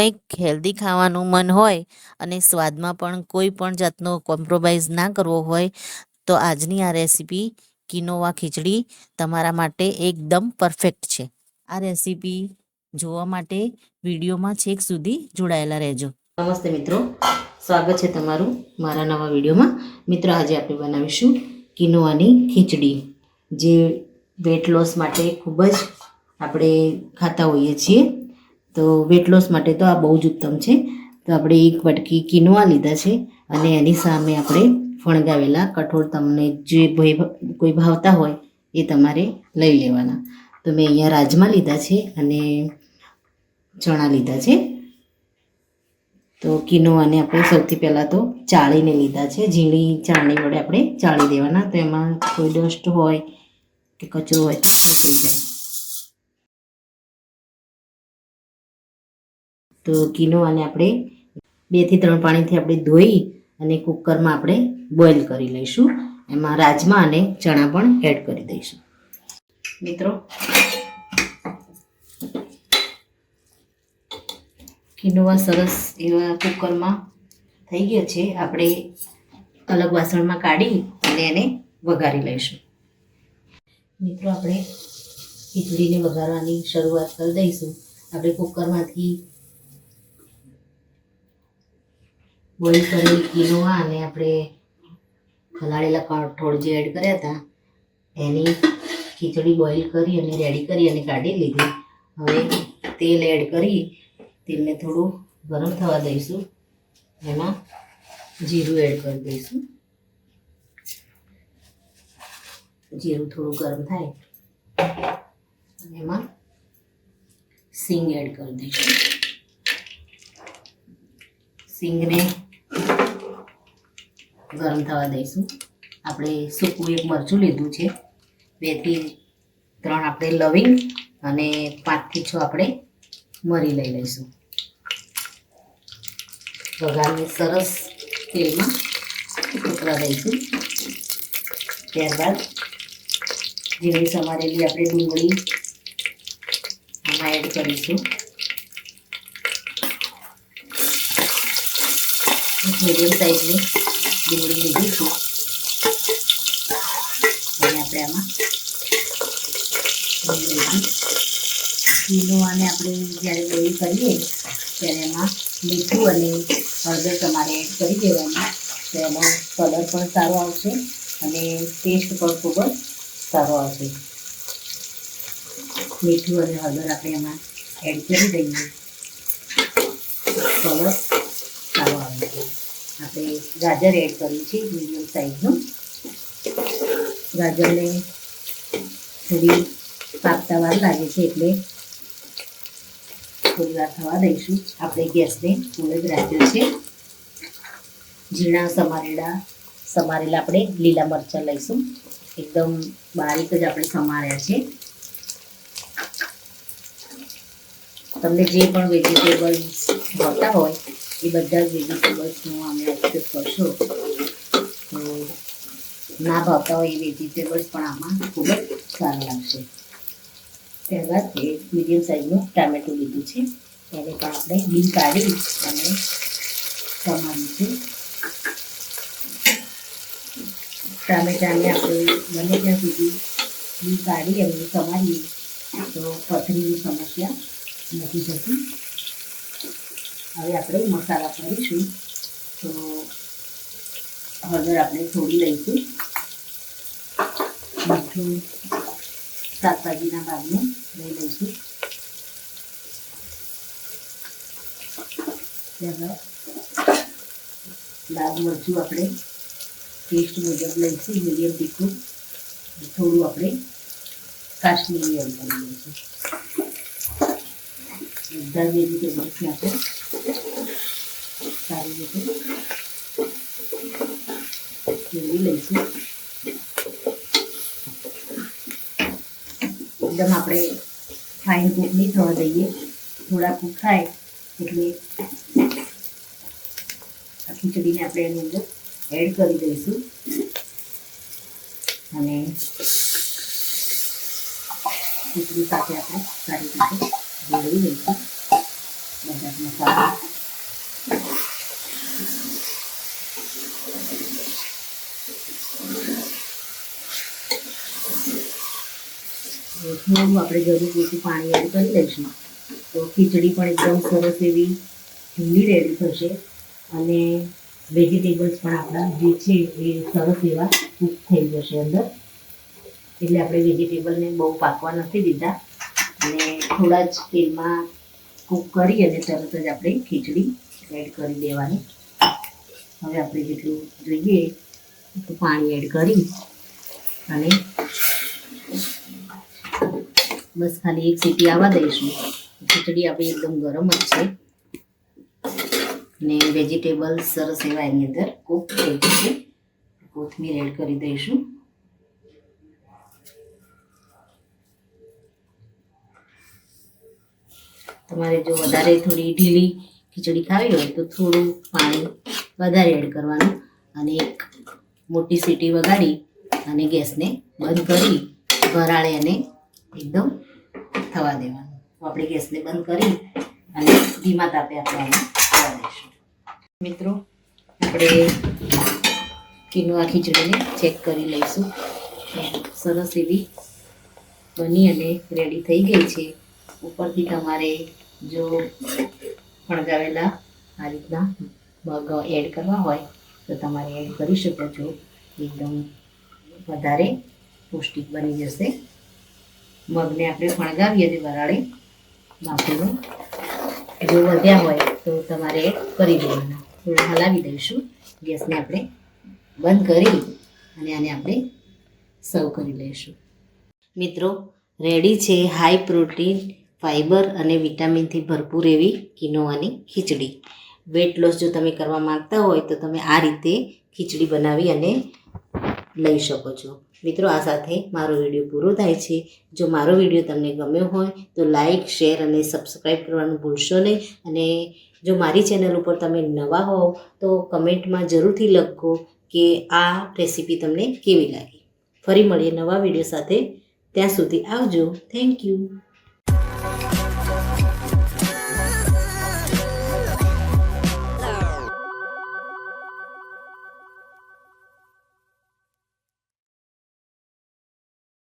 કંઈક હેલ્ધી ખાવાનું મન હોય અને સ્વાદમાં પણ કોઈ પણ જાતનો કોમ્પ્રોમાઇઝ ના કરવો હોય તો આજની આ રેસીપી કિનોવા ખીચડી તમારા માટે એકદમ પરફેક્ટ છે. આ રેસીપી જોવા માટે વિડીયોમાં છેક સુધી જોડાયેલા રહેજો. નમસ્તે મિત્રો, સ્વાગત છે તમારું મારા નવા વિડીયોમાં. મિત્રો, આજે આપણે બનાવીશું કિનોવાની ખીચડી, જે વેટ લોસ માટે ખૂબ જ આપણે ખાતા હોઈએ છીએ. તો વેટ લોસ માટે તો આ બહુ જ ઉત્તમ છે. તો આપણે એક વાટકી કિનોવા લીધા છે અને એની સામે આપણે ફણગાવેલા કઠોળ, તમને જે કોઈ ભાવતા હોય એ તમારે લઈ લેવાના. તો મેં અહીંયા રાજમા લીધા છે અને ચણા લીધા છે. તો કિનોવાને આપણે સૌથી પહેલાં તો ચાળીને લીધા છે. ઝીણી ચાળણી વડે આપણે ચાળી દેવાના, તો એમાં કોઈ ડસ્ટ હોય કે કચરો હોય તો નીકળી જાય. તો કિનોવાને આપણે 2 થી 3 પાણીથી આપણે ધોઈ અને કુકરમાં આપણે બોઇલ કરી લઈશું. એમાં રાજમા અને ચણા પણ એડ કરી દઈશું. મિત્રો, કિનોવા સરસ એવા કુકરમાં થઈ ગયા છે. આપણે અલગ વાસણમાં કાઢી અને એને વઘારી લઈશું. મિત્રો, આપણે ખીચડીને વઘારવાની શરૂઆત કરી દઈશું. આપણે કુકરમાંથી બોઇલ કરેલી કિનોવા અને આપણે ખલાળેલા કઠોળ જે એડ કર્યા હતા એની ખીચડી બોઇલ કરી અને રેડી કરી અને કાઢી લીધી. હવે તેલ એડ કરી તેલને થોડું ગરમ થવા દઈશું. એમાં જીરું એડ કરી દઈશું. જીરું થોડું ગરમ થાય અને એમાં સિંગ એડ કરી દઈશું. સિંગને ગરમ થવા દઈશું. આપણે સૂકું એક મરચું લીધું છે, 2 થી 3 આપણે લવિંગ અને 5 થી 6 આપણે મરી લઈ લઈશું. વઘારને સરસ તેલમાં ઉતરવા દઈશું. ત્યારબાદ ઝીણી સમારેલી આપણે ડુંગળી આમાં એડ કરીશું. મીડિયમ સાઈઝની ડુંગળી લીધી છે અને આપણે આમાં કિનોવાને આપણે જ્યારે બોઇલ કરીએ ત્યારે એમાં મીઠું અને હળદર તમારે એડ કરી દેવાની. તો એનો કલર પણ સારો આવશે અને ટેસ્ટ પણ ખૂબ જ સારો આવશે. મીઠું અને હળદર આપણે એમાં એડ કરી દઈએ, કલર સારો આવે છે. આપણે ગાજર એડ કર્યું છે મીડિયમ સાઈઝનું. ગાજરને થોડી પાકતા વાર લાગે છે એટલે થોડી વાર થવા દઈશું. આપણે ગેસને ફૂલ જ રાખ્યો છે. ઝીણા સમારેલા આપણે લીલા મરચાં લઈશું. એકદમ બારીક જ આપણે સમાર્યા છે. તમને જે પણ વેજીટેબલ્સ ભાવતા હોય એ બધા જ વેજીટેબલ્સનો અમે ઉપયોગ કરશો. તો ના ભાવતા હોય એ વેજીટેબલ્સ પણ આમાં ખૂબ જ સારા લાગશે. ત્યારબાદ એક મીડિયમ સાઈઝનું ટામેટું લીધું છે, એને પણ આપણે બી કાઢી અને સમાર્યું છે. ટામેટાને આપણે બને ત્યાં સુધી બી કાઢી અને સમારીએ તો પથરીની સમસ્યા નથી થતી. હવે આપણે મસાલા કરીશું. તો હળદર આપણે થોડી લઈશું. મીઠું શાકભાજીના ભાગને લઈ લઈશું. ત્યારબાદ લાલ મરચું આપણે ટેસ્ટ મુજબ લઈશું, મીડિયમ તીખું. થોડું આપણે કાશ્મીરી એડ કરી દઈશું. બધા જ વેજીટેબલ્સને આપણે સારી રીતે ફેરવી લઈશું. એકદમ આપણે ફાઇન કૂક નહીં થવા દઈએ. થોડા કૂક થાય એટલે આ ખીચડીને આપણે એની અંદર એડ કરી દઈશું અને ખીચડી સાથે આપણે સારી રીતે ભેળવી દઈશું. બધા જ મસાલા. થોડું આપણે જરૂર પૂરતું પાણી એડ કરી દઈશું તો ખીચડી પણ એકદમ સરસ એવી ઢીલી રેડી થશે અને વેજીટેબલ્સ પણ આપણા જે છે એ સરસ એવા કૂક થઈ જશે અંદર. એટલે આપણે વેજીટેબલને બહુ પાકવા નથી દીધા અને થોડા જ તેલમાં કૂક કરી અને તરત જ આપણે ખીચડી એડ કરી દેવાની. હવે આપણે જેટલું જોઈએ એટલું પાણી એડ કરી અને બસ ખાલી એક સીટી આવવા દઈશું. ખીચડી આપણી એકદમ ગરમ જ છે ને વેજીટેબલ સરસ એવા એની અંદર કૂક થઈ જશે. કોથમીર એડ કરી દઈશું. તમારે જો વધારે થોડી ઢીલી ખીચડી ખાવી હોય તો થોડું પાણી વધારે એડ કરવાનું અને એક મોટી સીટી વગાડી અને ગેસને બંધ કરી વરાળે અને એકદમ થવા દેવાનું. તો આપણે ગેસને બંધ કરી અને ધીમા તાપે આપણે એને થવા દઈશું. મિત્રો, આપણે કિનોવા ખીચડીને ચેક કરી લઈશું. સરસ એવી બની અને રેડી થઈ ગઈ છે. ઉપરથી તમારે જો ફણગાવેલા આ રીતના મગ એડ કરવા હોય તો તમારે એડ કરી શકો છો. એકદમ વધારે પૌષ્ટિક બની જશે. મગને આપણે ફણગાવીએ અને વરાળે બાફીને જો વધ્યા હોય તો તમારે એડ કરી દેવાના. થોડું હલાવી દઈશું. ગેસને આપણે બંધ કરી અને આને આપણે સર્વ કરી લઈશું. મિત્રો, રેડી છે હાઈ પ્રોટીન, ફાઈબર અને વિટામિનથી ભરપૂર એવી કિનોવાની ખીચડી. વેટ લોસ જો તમે કરવા માંગતા હોય તો તમે આ રીતે ખીચડી બનાવી અને લઈ શકો છો. મિત્રો, આ સાથે મારો વિડીયો પૂરો થાય છે. જો મારો વિડીયો તમને ગમ્યો હોય તો લાઈક, શેર અને સબસ્ક્રાઈબ કરવાનું ભૂલશો નહીં. અને જો મારી ચેનલ ઉપર તમે નવા હોવ તો કમેન્ટમાં જરૂરથી લખો કે આ રેસીપી તમને કેવી લાગી. ફરી મળીએ નવા વિડીયો સાથે. ત્યાં સુધી આવજો. Thank you.